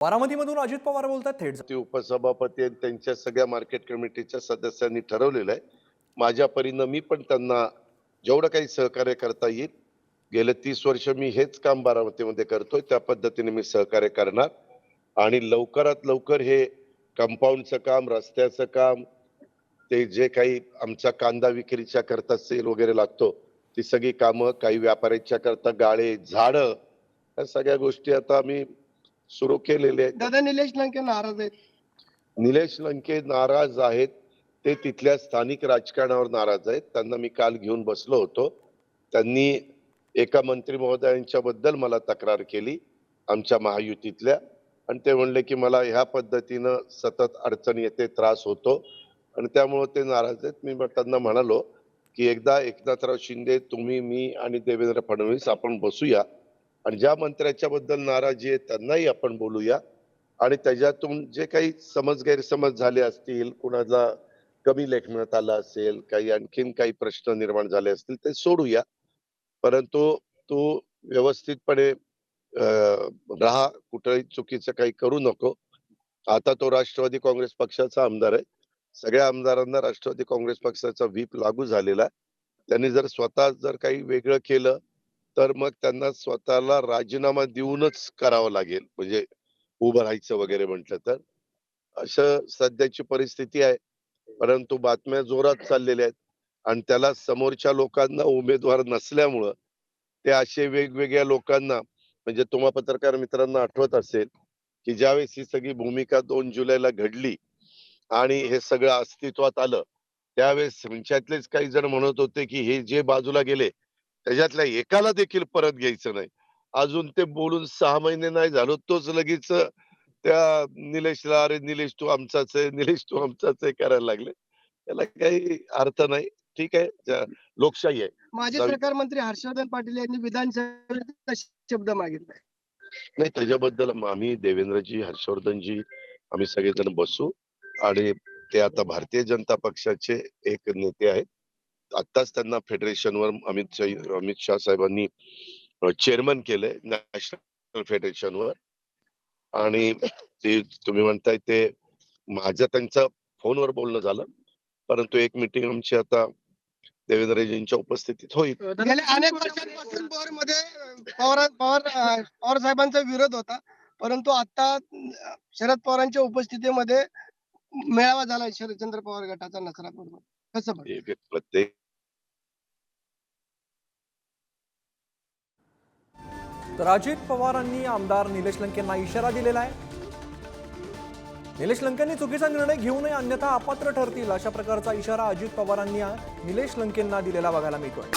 बारामतीमधून अजित पवार बोलतात थेट. ते उपसभापती आणि त्यांच्या सगळ्या मार्केट कमिटीच्या सदस्यांनी ठरवलेलं आहे. माझ्या परीनं मी पण त्यांना जेवढं काही सहकार्य करता येईल, गेले 30 वर्ष मी हेच काम बारामतीमध्ये करतोय, त्या पद्धतीने मी सहकार्य करणार आणि लवकरात लवकर हे कंपाऊंडचं काम, रस्त्याचं काम, ते जे काही आमचा कांदा विक्रीच्या करता सेल वगैरे लागतो, ती सगळी कामं, काही व्यापाऱ्यांच्या करता गाळे, झाडं, या सगळ्या गोष्टी आता आम्ही सुरू केलेल्या आहेत. दादा निलेश लंके नाराज आहेत. निलेश लंके नाराज आहेत, ते तिथल्या स्थानिक राजकारणावर नाराज आहेत. त्यांना मी काल घेऊन बसलो होतो. त्यांनी एका मंत्री महोदयांच्या बद्दल मला तक्रार केली आमच्या महायुतीतल्या, आणि ते म्हणले की मला ह्या पद्धतीनं सतत अडचण येते, त्रास होतो आणि त्यामुळे ते नाराज आहेत. मी त्यांना म्हणालो की एकदा एकनाथराव शिंदे, तुम्ही, मी आणि देवेंद्र फडणवीस आपण बसूया आणि ज्या मंत्र्याच्या बद्दल नाराजी आहे त्यांनाही आपण बोलूया आणि त्याच्यातून जे काही गैरसमज झाले असतील, कुणाला कमी लेखण्यात आलं असेल, काही आणखीन काही प्रश्न निर्माण झाले असतील, ते सोडूया. परंतु तू व्यवस्थितपणे राहा, कुठेही चुकीचं काही करू नको. आता तो राष्ट्रवादी काँग्रेस पक्षाचा आमदार आहे. सगळ्या आमदारांना राष्ट्रवादी काँग्रेस पक्षाचा व्हीप लागू झालेला आहे. त्यांनी जर काही वेगळं केलं, तर मग त्यांना स्वतःला राजीनामा देऊनच करावं लागेल. म्हणजे उभं राहायचं वगैरे म्हटलं तर. असं सध्याची परिस्थिती आहे. परंतु बातम्या जोरात चाललेल्या आहेत आणि त्याला समोरच्या लोकांना उमेदवार नसल्यामुळं ते असे वेगवेगळ्या लोकांना, म्हणजे तुम्हा पत्रकार मित्रांना आठवत असेल की ज्यावेळेस ही सगळी भूमिका 2 जुलैला घडली आणि हे सगळं अस्तित्वात आलं, त्यावेळेस त्यांच्यातलेच काही जण म्हणत होते की हे जे बाजूला गेले त्याच्यातल्या एकाला देखील परत घ्यायचं नाही. अजून ते बोलून 6 महिने नाही झालो, तोच लगेच त्या निलेशला, "अरे निलेश तू आमचाच आहे, निलेश तू आमचाच आहे" करायला लागले. त्याला काही अर्थ नाही. ठीक आहे, लोकशाही आहे. माजी जाऊ- सरकार मंत्री हर्षवर्धन पाटील यांनी विधानसभेत शब्द मागितलाय. नाही, त्याच्याबद्दल आम्ही देवेंद्रजी, हर्षवर्धनजी, आम्ही सगळेजण बसू आणि ते आता भारतीय जनता पक्षाचे एक नेते आहेत. आत्ताच त्यांना फेडरेशनवर अमित शाह साहेबांनी चेअरमन केलंय नॅशनल फेडरेशनवर. आणि ते तुम्ही म्हणताय ते माझं त्यांचं फोनवर बोलणं झालं, परंतु एक मीटिंग आमची आता देवेंद्रजींच्या उपस्थितीत होईल. गेल्या अनेक वर्षांपासून मध्ये पवार साहेबांचा विरोध होता, परंतु आता शरद पवारांच्या उपस्थितीमध्ये मेळावा झाला शरदचंद्र पवार गटाचा नसरापूरमध्ये. कसं बघ? प्रत्येक तर अजित पवारांनी आमदार निलेश लंकेंना इशारा दिलेला आहे. निलेश लंकेंनी चुकीचा निर्णय घेऊ नये, अन्यथा अपात्र ठरतील, अशा प्रकारचा इशारा अजित पवारांनी निलेश लंकेंना दिलेला बघायला मिळतोय.